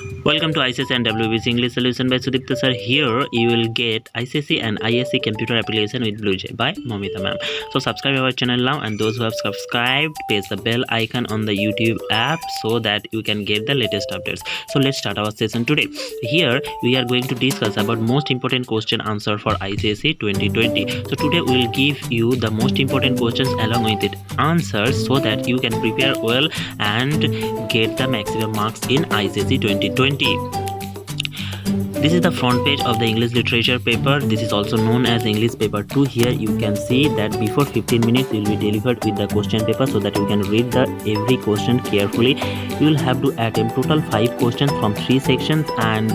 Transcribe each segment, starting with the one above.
Welcome to ICSE and WBBSE English Solution by Sudipta sir. Here you will get ICSE and ISE computer application with BlueJ by Momita ma'am. So subscribe our channel now, and those who have subscribed, press the bell icon on the YouTube app so that you can get the latest updates. So let's start our session today. Here we are going to discuss about most important question answer for ICSE 2020. So today we will give you the most important questions along with it answers so that you can prepare well and get the maximum marks in ICSE 2020. This is the front page of the English literature paper. This is also known as English paper 2. Here you can see that before 15 minutes will be delivered with the question paper so that you can read the every question carefully. You will have to attempt total 5 questions from 3 sections, and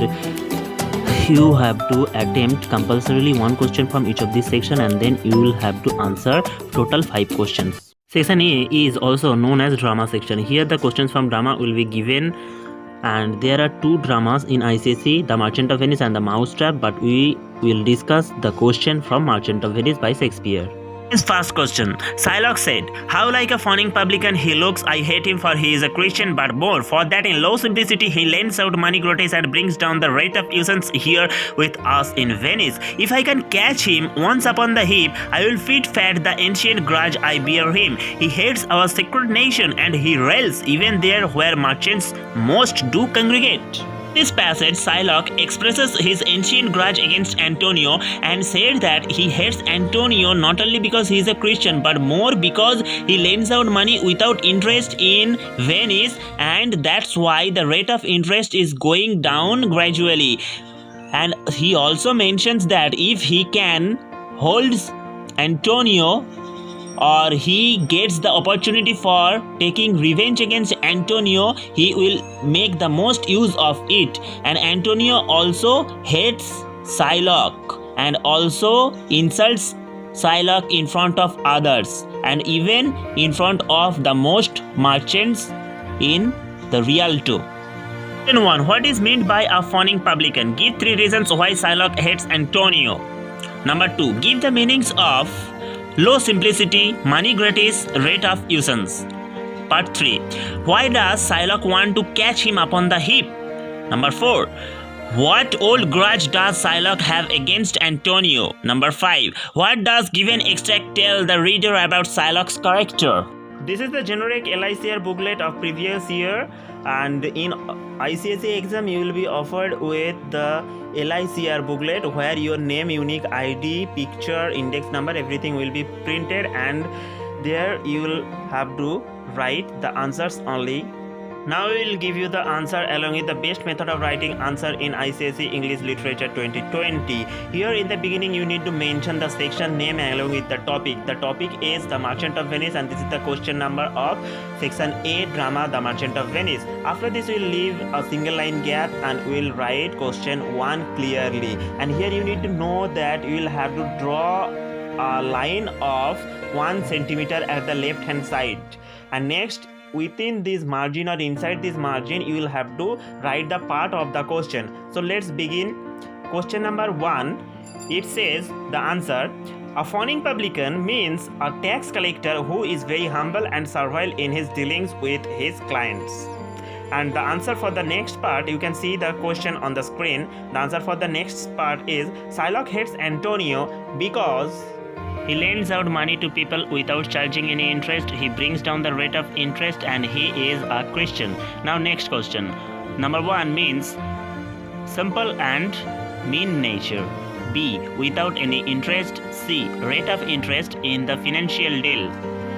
you have to attempt compulsorily 1 question from each of these sections, and then you will have to answer total 5 questions. Section A is also known as drama section. Here the questions from drama will be given, and there are 2 dramas in ICSE, The Merchant of Venice and The Mousetrap, but we will discuss the question from Merchant of Venice by Shakespeare. His first question. Shylock said, "How like a fawning publican he looks, I hate him for he is a Christian, but more, for that in low simplicity he lends out money gratis and brings down the rate of usance here with us in Venice. If I can catch him once upon the heap, I will feed fat the ancient grudge I bear him. He hates our sacred nation, and he rails even there where merchants most do congregate." This passage, Shylock expresses his ancient grudge against Antonio and said that he hates Antonio not only because he is a Christian but more because he lends out money without interest in Venice, and that's why the rate of interest is going down gradually. And he also mentions that if he can hold Antonio, or he gets the opportunity for taking revenge against Antonio, he will make the most use of it. And Antonio also hates Shylock and also insults Shylock in front of others and even in front of the most merchants in the real too. Question 1. What is meant by a fawning publican? Give 3 reasons why Shylock hates Antonio. Number 2. Give the meanings of low simplicity, money gratis, rate of usance. Part 3. Why does Shylock want to catch him upon the heap? Number 4. What old grudge does Shylock have against Antonio? Number 5. What does given extract tell the reader about Shylock's character? This is the generic LICR booklet of previous year, and in ICSE exam you will be offered with the LICR booklet where your name, unique ID, picture, index number, everything will be printed, and there you will have to write the answers only. Now we will give you the answer along with the best method of writing answer in ICSE English Literature 2020. Here in the beginning you need to mention the section name along with the topic. The topic is The Merchant of Venice, and this is the question number of section A, drama The Merchant of Venice. After this we will leave a single line gap and we will write question 1 clearly. And here you need to know that you will have to draw a line of 1 centimeter at the left hand side, and next within this margin or inside this margin you will have to write the part of the question. So let's begin. Question number 1. It says the answer: a fawning publican means a tax collector who is very humble and servile in his dealings with his clients. And the answer for the next part, you can see the question on the screen. The answer for the next part is Shylock hates Antonio because he lends out money to people without charging any interest. He brings down the rate of interest, and he is a Christian. Now next question. Number 1 means simple and mean nature. B. Without any interest. C. Rate of interest in the financial deal.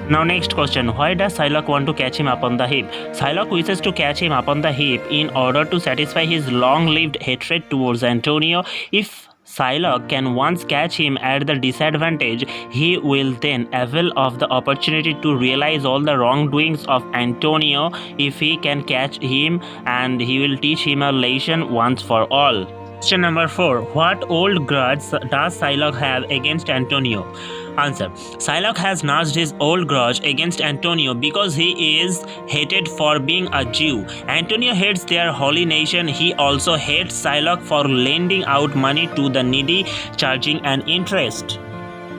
Now next question. Why does Shylock want to catch him upon the heap? Shylock wishes to catch him upon the heap in order to satisfy his long-lived hatred towards Antonio. If Shylock can once catch him at the disadvantage, he will then avail of the opportunity to realize all the wrongdoings of Antonio. If he can catch him, and he will teach him a lesson once for all. Question number 4. What old grudge does Shylock have against Antonio? Answer. Shylock has nursed his old grudge against Antonio because he is hated for being a Jew. Antonio hates their holy nation. He also hates Shylock for lending out money to the needy, charging an interest.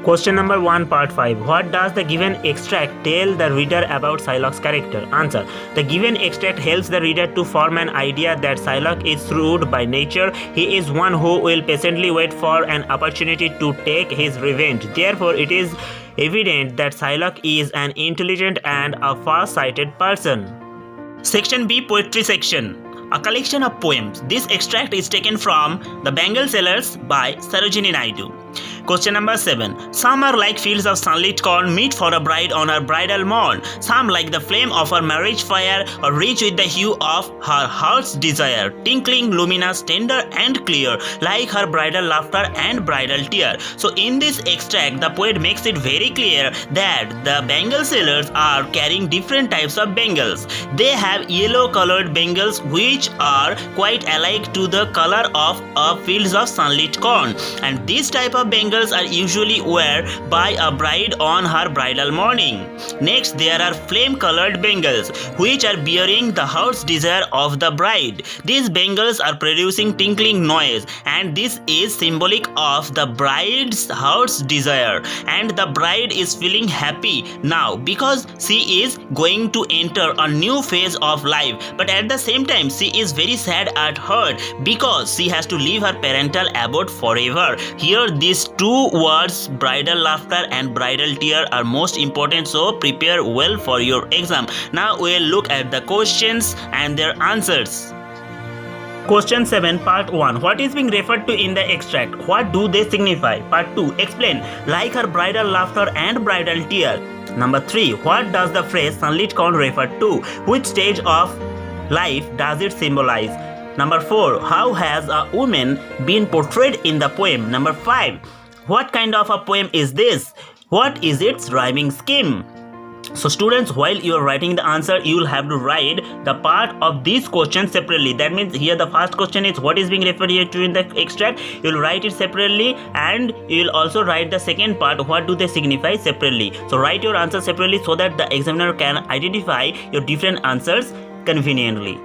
Question number 1, part 5. What does the given extract tell the reader about Shylock's character? Answer. The given extract helps the reader to form an idea that Shylock is shrewd by nature. He is one who will patiently wait for an opportunity to take his revenge. Therefore, it is evident that Shylock is an intelligent and a far-sighted person. Section B, Poetry section. A collection of poems. This extract is taken from The Bengal Sailors by Sarojini Naidu. Question number 7. Some are like fields of sunlit corn, meet for a bride on her bridal morn. Some like the flame of her marriage fire, or rich with the hue of her heart's desire, tinkling, luminous, tender and clear, like her bridal laughter and bridal tear. So in this extract, the poet makes it very clear that the Bengal sailors are carrying different types of bangles. They have yellow colored bangles which are quite alike to the color of fields of sunlit corn, and this type of bangles are usually worn by a bride on her bridal morning. Next, there are flame colored bangles which are bearing the heart's desire of the bride. These bangles are producing tinkling noise, and this is symbolic of the bride's heart's desire, and the bride is feeling happy now because she is going to enter a new phase of life, but at the same time she is very sad at heart because she has to leave her parental abode forever. Here these two words, bridal laughter and bridal tear, are most important, so prepare well for your exam. Now we'll look at the questions and their answers. Question 7, part 1. What is being referred to in the extract? What do they signify? Part 2. Explain. Like her bridal laughter and bridal tear. Number 3. What does the phrase sunlit corn refer to? Which stage of life does it symbolize? Number 4. How has a woman been portrayed in the poem? Number 5. What kind of a poem is this? What is its rhyming scheme? So students, while you are writing the answer, you will have to write the part of these questions separately. That means here the first question is what is being referred here to in the extract. You will write it separately, and you will also write the second part, what do they signify, separately. So write your answer separately so that the examiner can identify your different answers conveniently.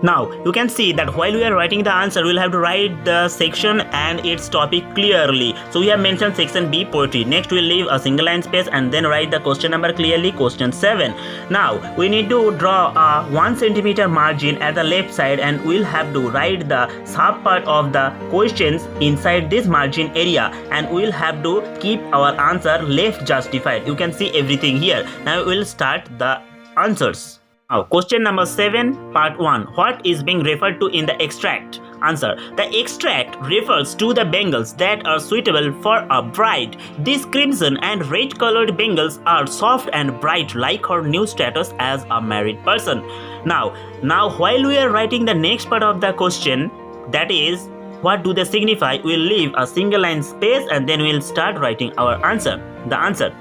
Now you can see that while we are writing the answer, we will have to write the section and its topic clearly. So we have mentioned section B, poetry. Next we will leave a single line space and then write the question number clearly, question 7. Now we need to draw a 1 centimeter margin at the left side, and we will have to write the sub part of the questions inside this margin area, and we will have to keep our answer left justified. You can see everything here. Now we will start the answers. Now, question number 7, part 1. What is being referred to in the extract? Answer. The extract refers to the bangles that are suitable for a bride. These crimson and red colored bangles are soft and bright like her new status as a married person. Now while we are writing the next part of the question, that is, what do they signify, we will leave a single line space and then we will start writing our answer. The answer.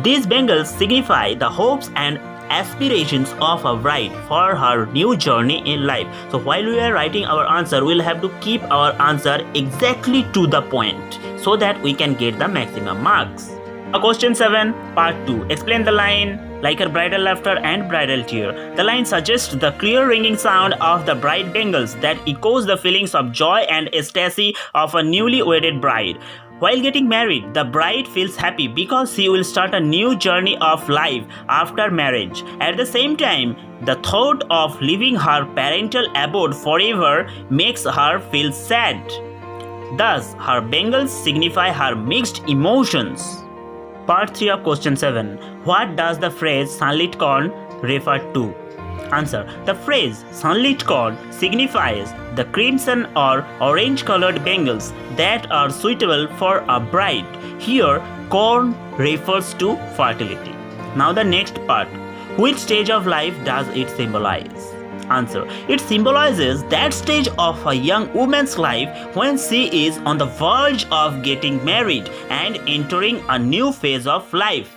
These bangles signify the hopes and aspirations of a bride for her new journey in life. So while we are writing our answer, we'll have to keep our answer exactly to the point so that we can get the maximum marks. Question 7, part 2. Explain the line, like her bridal laughter and bridal tear. The line suggests the clear ringing sound of the bride bangles that echoes the feelings of joy and ecstasy of a newly wedded bride. While getting married, the bride feels happy because she will start a new journey of life after marriage. At the same time, the thought of leaving her parental abode forever makes her feel sad. Thus, her bangles signify her mixed emotions. Part 3 of question 7. What does the phrase sunlit corn refer to? Answer. The phrase sunlit corn signifies the crimson or orange colored bangles that are suitable for a bride. Here, corn refers to fertility. Now the next part. Which stage of life does it symbolize? Answer. It symbolizes that stage of a young woman's life when she is on the verge of getting married and entering a new phase of life.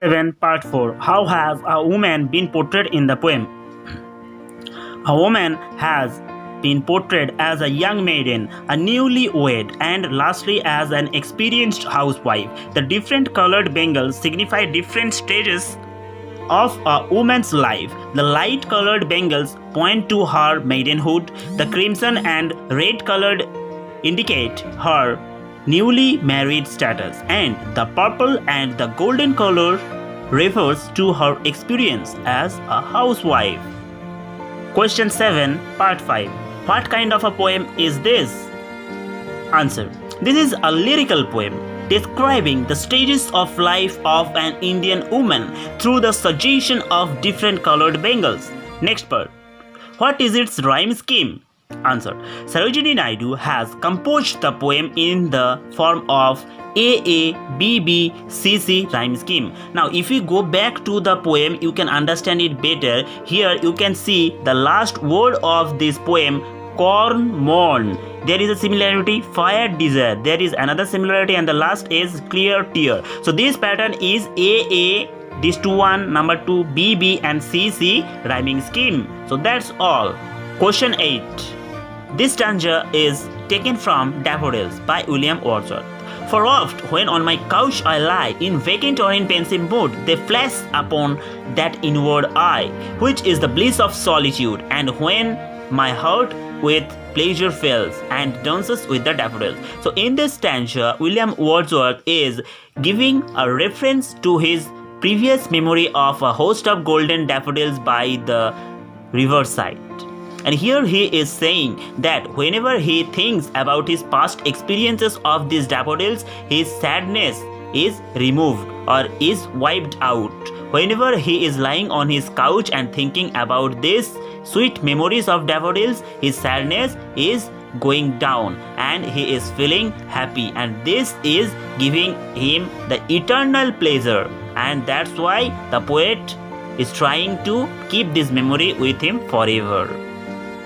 7. Part 4. How has a woman been portrayed in the poem? A woman has been portrayed as a young maiden, a newlywed, and lastly as an experienced housewife. The different colored bangles signify different stages of a woman's life. The light colored bangles point to her maidenhood. The crimson and red colored indicate her newly married status, and the purple and the golden color refers to her experience as a housewife. Question 7, Part 5. What kind of a poem is this? Answer. This is a lyrical poem describing the stages of life of an Indian woman through the suggestion of different colored bangles. Next part. What is its rhyme scheme? Answer. Sarojini Naidu has composed the poem in the form of AABBCC rhyme scheme. Now if we go back to the poem, you can understand it better. Here you can see the last word of this poem, corn morn. There is a similarity, fire desire. There is another similarity, and the last is clear tear. So this pattern is AA, this 2-1, number 2, BB and CC rhyming scheme. So that's all. Question 8. This stanza is taken from Daffodils by William Wordsworth. For oft, when on my couch I lie, in vacant or in pensive mood, they flash upon that inward eye, which is the bliss of solitude, and when my heart with pleasure fills and dances with the daffodils. So in this stanza, William Wordsworth is giving a reference to his previous memory of a host of golden daffodils by the riverside. And here he is saying that whenever he thinks about his past experiences of these daffodils, his sadness is removed or is wiped out. Whenever he is lying on his couch and thinking about this sweet memories of daffodils, his sadness is going down and he is feeling happy, and this is giving him the eternal pleasure, and that's why the poet is trying to keep this memory with him forever.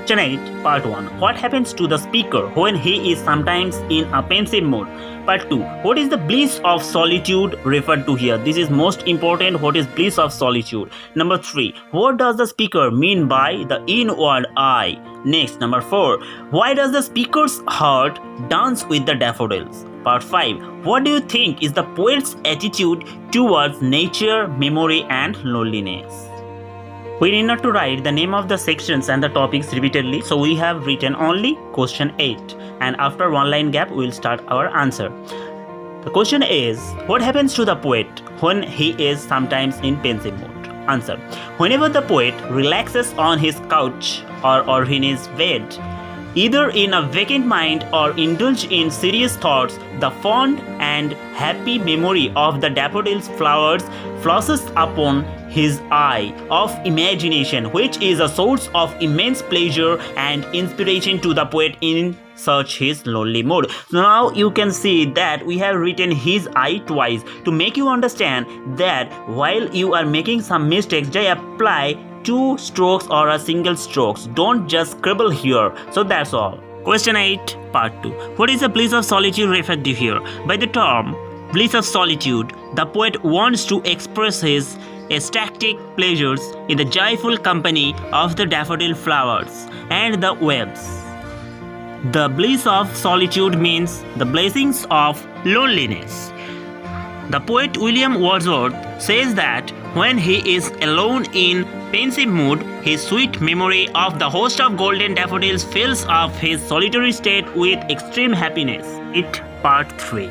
Question 8, Part 1. What happens to the speaker when he is sometimes in a pensive mood? Part 2. What is the bliss of solitude referred to here? This is most important. What is bliss of solitude? Number 3. What does the speaker mean by the inward eye? Next, number 4. Why does the speaker's heart dance with the daffodils? Part 5. What do you think is the poet's attitude towards nature, memory and loneliness? We need not to write the name of the sections and the topics repeatedly, so we have written only question 8, and after one line gap we will start our answer. The question is, what happens to the poet when he is sometimes in pensive mood? Answer. Whenever the poet relaxes on his couch or in his bed, either in a vacant mind or indulge in serious thoughts, the fond and happy memory of the daffodils flowers flashes upon his eye of imagination, which is a source of immense pleasure and inspiration to the poet in such his lonely mood. Now you can see that we have written his eye twice to make you understand that while you are making some mistakes, just apply 2 strokes or a single strokes. Don't just scribble here. So that's all. Question 8, Part 2. What is the bliss of solitude referred to here? By the term bliss of solitude, the poet wants to express his ecstatic pleasures in the joyful company of the daffodil flowers and the waves. The bliss of solitude means the blessings of loneliness. The poet William Wordsworth says that when he is alone in pensive mood, his sweet memory of the host of golden daffodils fills up his solitary state with extreme happiness. Part 3.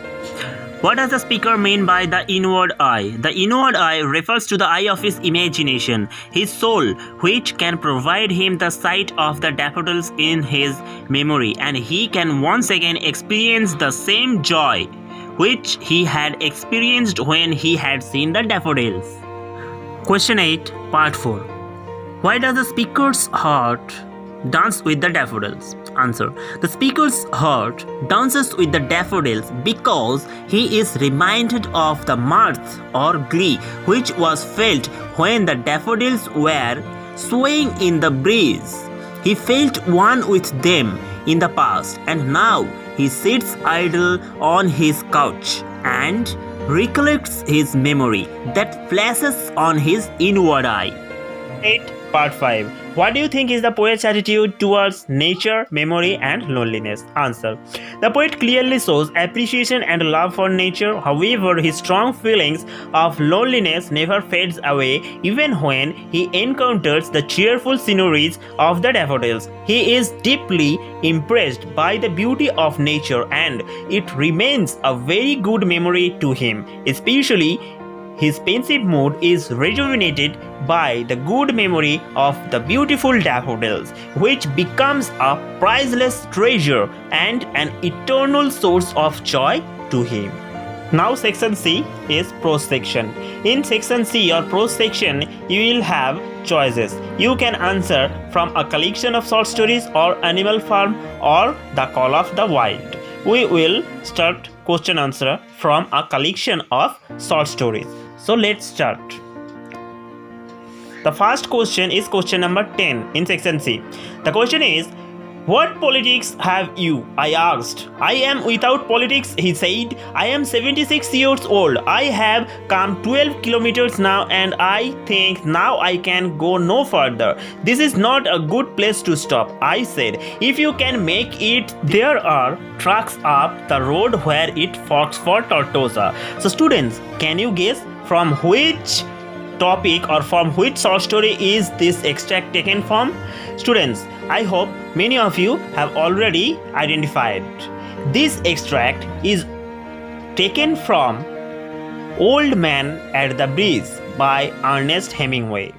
What does the speaker mean by the inward eye? The inward eye refers to the eye of his imagination, his soul, which can provide him the sight of the daffodils in his memory, and he can once again experience the same joy which he had experienced when he had seen the daffodils. Question 8, Part 4. Why does the speaker's heart dance with the daffodils? Answer. The speaker's heart dances with the daffodils because he is reminded of the mirth or glee which was felt when the daffodils were swaying in the breeze. He felt one with them in the past, and now he sits idle on his couch and recollects his memory that flashes on his inward eye. 8. Part 5. What do you think is the poet's attitude towards nature, memory, and loneliness? Answer. The poet clearly shows appreciation and love for nature. However, his strong feelings of loneliness never fades away even when he encounters the cheerful sceneries of the daffodils. He is deeply impressed by the beauty of nature and it remains a very good memory to him, especially his pensive mood is rejuvenated by the good memory of the beautiful daffodils, which becomes a priceless treasure and an eternal source of joy to him. Now section C is prose section. In section C or prose section, you will have choices. You can answer from a collection of short stories or Animal Farm or The Call of the Wild. We will start question answer from a collection of short stories. So let's start. The first question is question number 10 in section C. The question is, what politics have you? I asked. I am without politics, he said. I am 76 years old. I have come 12 kilometers now and I think now I can go no further. This is not a good place to stop, I said. If you can make it, there are trucks up the road where it forks for Tortosa. So students, can you guess from which topic or from which short story is this extract taken from? Students, I hope many of you have already identified. This extract is taken from Old Man at the Bridge by Ernest Hemingway.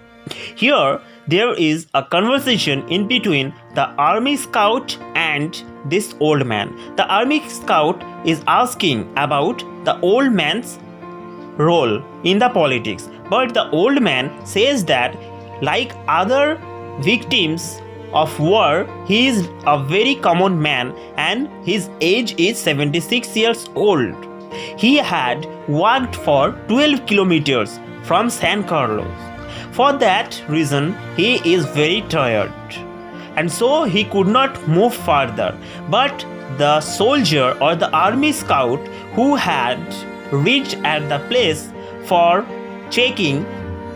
Here, there is a conversation in between the army scout and this old man. The army scout is asking about the old man's role in the politics, but the old man says that like other victims of war, he is a very common man and his age is 76 years old. He had walked for 12 kilometers from San Carlos. For that reason, he is very tired and so he could not move further. But the soldier or the army scout who had reached at the place for checking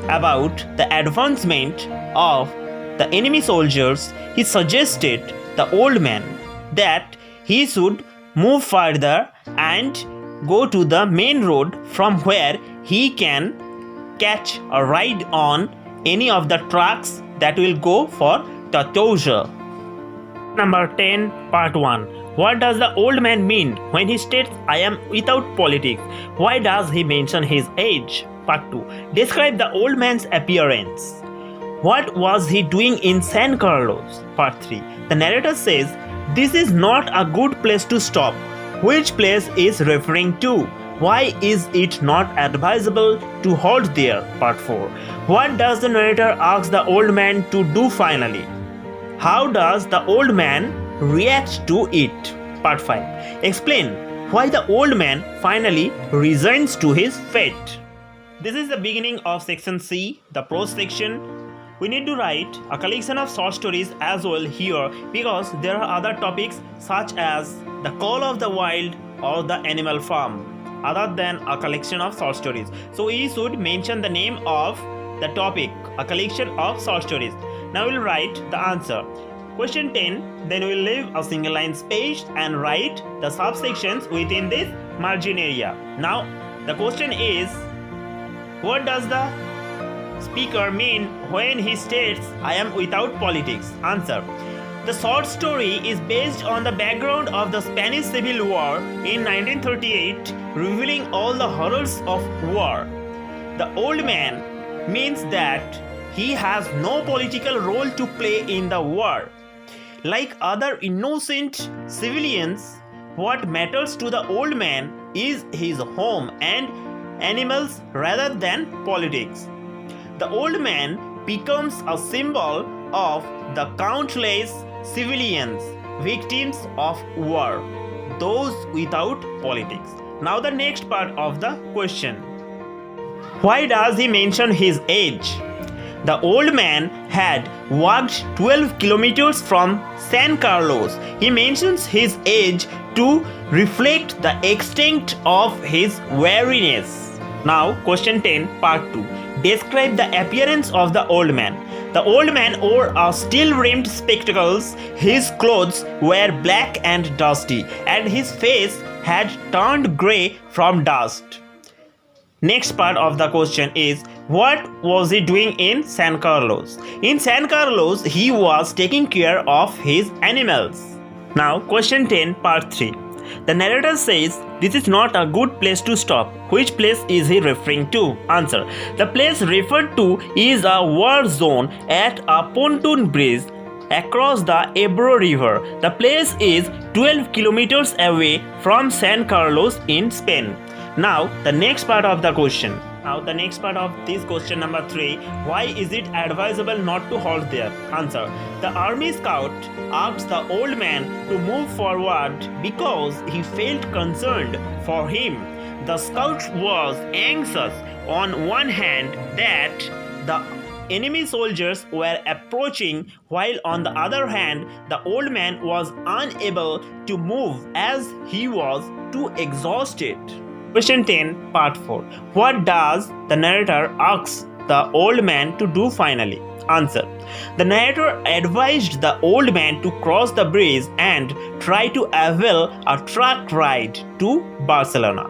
about the advancement of the enemy soldiers, he suggested the old man that he should move further and go to the main road from where he can catch a ride on any of the trucks that will go for Tortosa. Number 10, part 1. What does the old man mean when he states, I am without politics? Why does he mention his age? Part 2. Describe the old man's appearance. What was he doing in San Carlos? Part 3. The narrator says, this is not a good place to stop. Which place is referring to? Why is it not advisable to halt there? Part 4. What does the narrator ask the old man to do finally? How does the old man react to it? Part 5. Explain why the old man finally resigns to his fate. This is the beginning of section C, the prose section. We need to write a collection of short stories as well here because there are other topics such as The Call of the Wild or The Animal Farm other than a collection of short stories. So we should mention the name of the topic, a collection of short stories. Now we'll write the answer. Question 10, then we'll leave a single line space and write the subsections within this margin area. Now the question is, what does the speaker mean when he states, I am without politics? Answer. The short story is based on the background of the Spanish Civil War in 1938, revealing all the horrors of war. The old man means that he has no political role to play in the war. Like other innocent civilians, what matters to the old man is his home and animals rather than politics. The old man becomes a symbol of the countless civilians, victims of war, those without politics. Now the next part of the question. Why does he mention his age? The old man had walked 12 kilometers from San Carlos. He mentions his age to reflect the extent of his weariness. Now, question 10, part 2. Describe the appearance of the old man. The old man wore steel-rimmed spectacles, his clothes were black and dusty, and his face had turned grey from dust. Next part of the question is, what was he doing in San Carlos? In San Carlos, he was taking care of his animals. Now, question 10, part 3. The narrator says, this is not a good place to stop. Which place is he referring to? Answer. The place referred to is a war zone at a pontoon bridge across the Ebro River. The place is 12 kilometers away from San Carlos in Spain. Now, the next part of the question. Now, the next part of this question number 3. Why is it advisable not to halt there? Answer. The army scout asked the old man to move forward because he felt concerned for him. The scout was anxious on one hand that the enemy soldiers were approaching, while on the other hand, the old man was unable to move as he was too exhausted. Question 10, part 4. What does the narrator ask the old man to do finally? Answer. The narrator advised the old man to cross the bridge and try to avail a truck ride to Barcelona.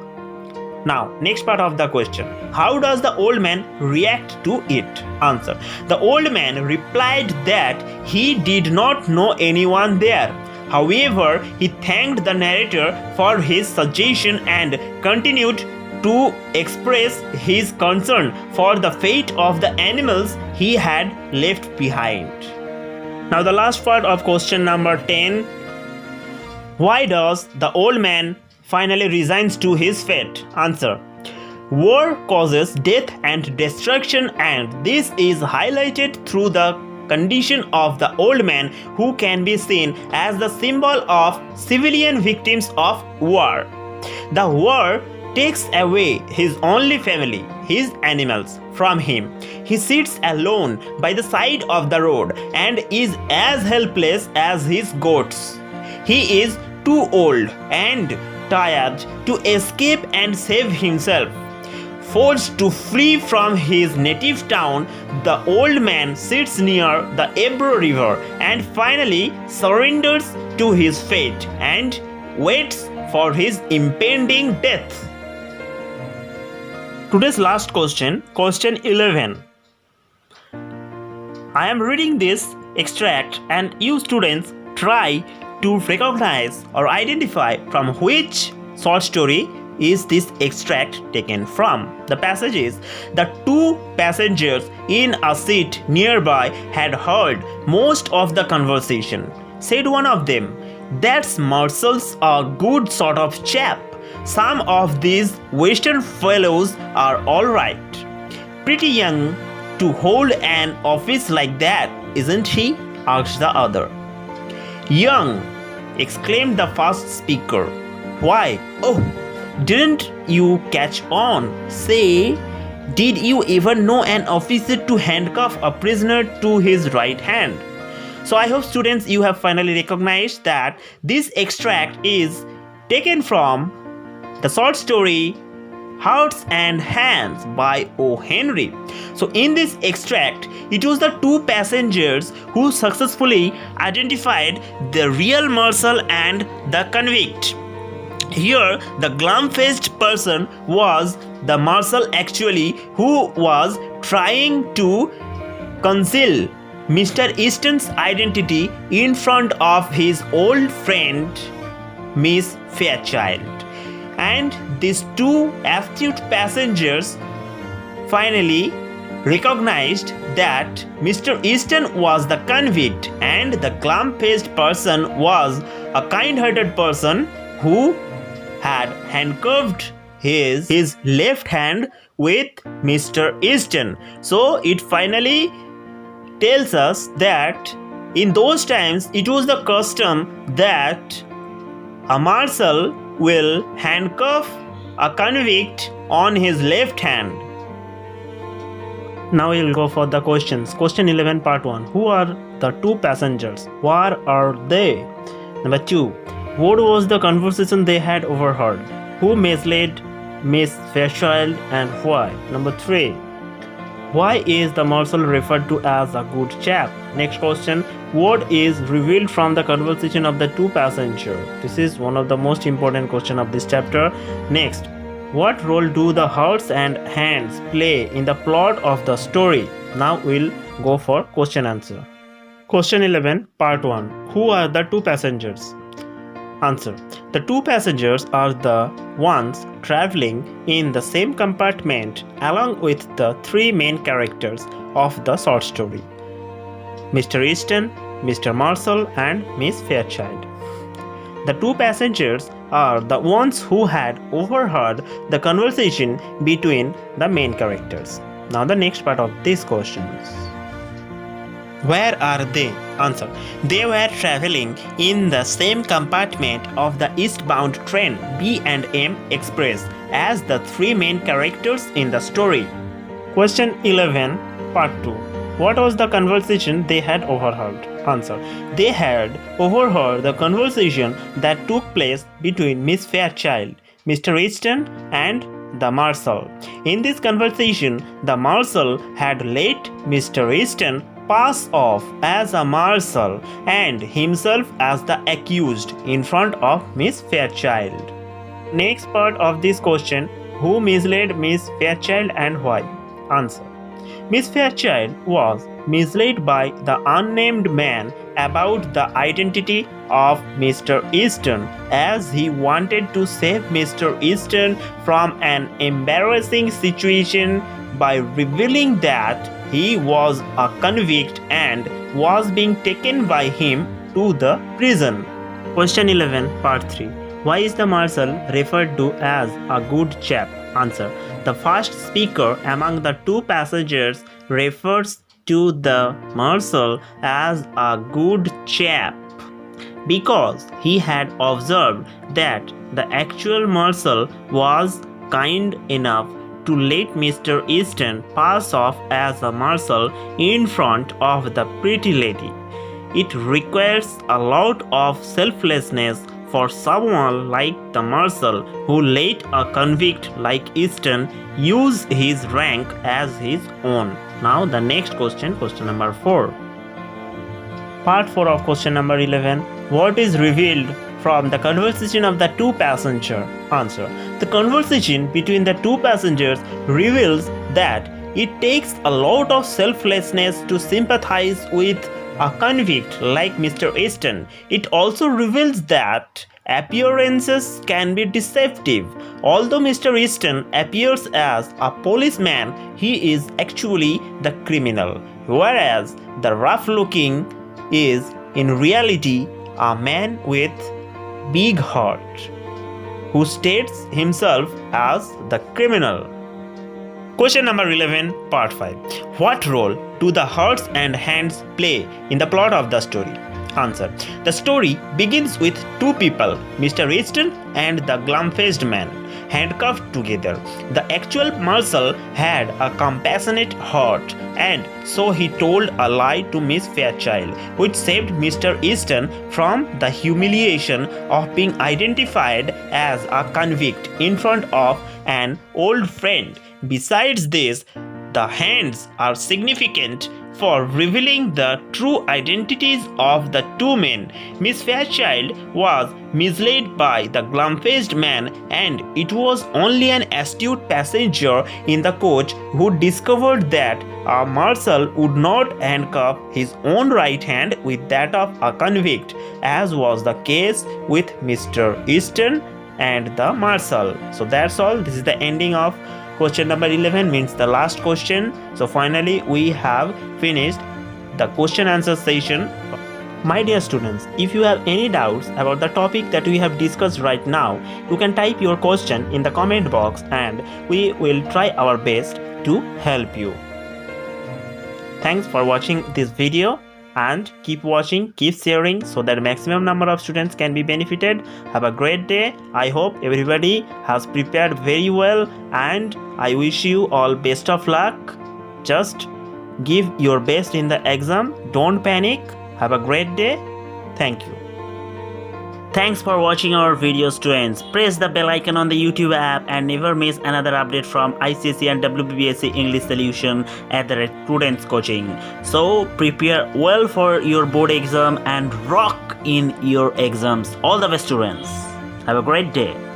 Now, next part of the question. How does the old man react to it? Answer. The old man replied that he did not know anyone there. However, he thanked the narrator for his suggestion and continued to express his concern for the fate of the animals he had left behind. Now, the last part of question number 10. Why does the old man finally resigns to his fate? Answer. War causes death and destruction, and this is highlighted through the condition of the old man, who can be seen as the symbol of civilian victims of war. The war takes away his only family, his animals, from him. He sits alone by the side of the road and is as helpless as his goats. He is too old and tired to escape and save himself. Forced to flee from his native town, the old man sits near the Ebro River and finally surrenders to his fate and waits for his impending death. Today's last question, question 11. I am reading this extract and you students try to recognize or identify from which short story is this extract taken from. The passage is, the two passengers in a seat nearby had heard most of the conversation. Said one of them, "That's Marcel's a good sort of chap. Some of these Western fellows are alright. Pretty young to hold an office like that, isn't he?" asked the other. "Young," exclaimed the first speaker. "Why, oh, didn't you catch on? Say, did you ever know an officer to handcuff a prisoner to his right hand?" So I hope students you have finally recognized that this extract is taken from the short story Hearts and Hands by O. Henry. So in this extract, it was the two passengers who successfully identified the real Marcel and the convict. Here, the glum-faced person was the Marcel actually, who was trying to conceal Mr. Easton's identity in front of his old friend, Miss Fairchild. And these two astute passengers finally recognized that Mr. Easton was the convict and the glum-faced person was a kind-hearted person who had handcuffed his left hand with Mr. Easton. So it finally tells us that in those times it was the custom that a marshal will handcuff a convict on his left hand. Now we will go for the questions. Question 11 part 1. Who are the two passengers? Where are they? Number 2. What was the conversation they had overheard? Who misled Miss Fairchild and why? Number 3. Why is the Marshal referred to as a good chap? Next question. What is revealed from the conversation of the two passengers? This is one of the most important question of this chapter. Next. What role do the hearts and hands play in the plot of the story? Now we'll go for question answer. Question 11, part 1. Who are the two passengers? Answer. The two passengers are the ones traveling in the same compartment along with the three main characters of the short story: Mr. Easton, Mr. Marshall, and Miss Fairchild. The two passengers are the ones who had overheard the conversation between the main characters. Now the next part of this question. Where are they? Answer. They were traveling in the same compartment of the eastbound train B&M Express as the three main characters in the story. Question 11, part 2. What was the conversation they had overheard? Answer. They had overheard the conversation that took place between Miss Fairchild, Mr. Easton, and the Marshal. In this conversation, the Marshal had let Mr. Easton pass off as a Marshal and himself as the accused in front of Miss Fairchild. Next part of this question, who misled Miss Fairchild and why? Answer. Miss Fairchild was misled by the unnamed man about the identity of Mr. Easton, as he wanted to save Mr. Easton from an embarrassing situation by revealing that he was a convict and was being taken by him to the prison. Question 11, part 3. Why is the Marshal referred to as a good chap? Answer. The first speaker among the two passengers refers to the Marshal as a good chap because he had observed that the actual Marshal was kind enough to let Mr. Easton pass off as a Marshal in front of the pretty lady. It requires a lot of selflessness for someone like the Marshal who let a convict like Easton use his rank as his own. Now the next question, question number 4. Part 4 of question number 11. What is revealed from the conversation of the two passengers? Answer. The conversation between the two passengers reveals that it takes a lot of selflessness to sympathize with a convict like Mr. Easton. It also reveals that appearances can be deceptive. Although Mr. Easton appears as a policeman, he is actually the criminal, whereas the rough-looking is in reality a man with big heart who states himself as the criminal. Question number 11, part 5. What role do the hearts and hands play in the plot of the story? Answer. The story begins with two people, Mr. Easton and the glum-faced man, handcuffed together. The actual Marshal had a compassionate heart, and so he told a lie to Miss Fairchild, which saved Mr. Easton from the humiliation of being identified as a convict in front of an old friend. Besides this, the hands are significant for revealing the true identities of the two men. Miss Fairchild was misled by the glum-faced man, and it was only an astute passenger in the coach who discovered that a Marshal would not handcuff his own right hand with that of a convict, as was the case with Mr. Easton and the Marshal. So that's all. This is the ending of question number 11, means the last question. So finally we have finished the question answer session. My dear students, if you have any doubts about the topic that we have discussed right now, you can type your question in the comment box and we will try our best to help you. Thanks for watching this video, and keep watching, keep sharing so that maximum number of students can be benefited. Have a great day. I hope everybody has prepared very well, and I wish you all best of luck. Just give your best in the exam. Don't panic. Have a great day. Thank you. Thanks for watching our videos students. Press the bell icon on the YouTube app and never miss another update from ICSE and WBBSE English Solution at the Prudence Coaching. So prepare well for your board exam and rock in your exams. All the best students. Have a great day.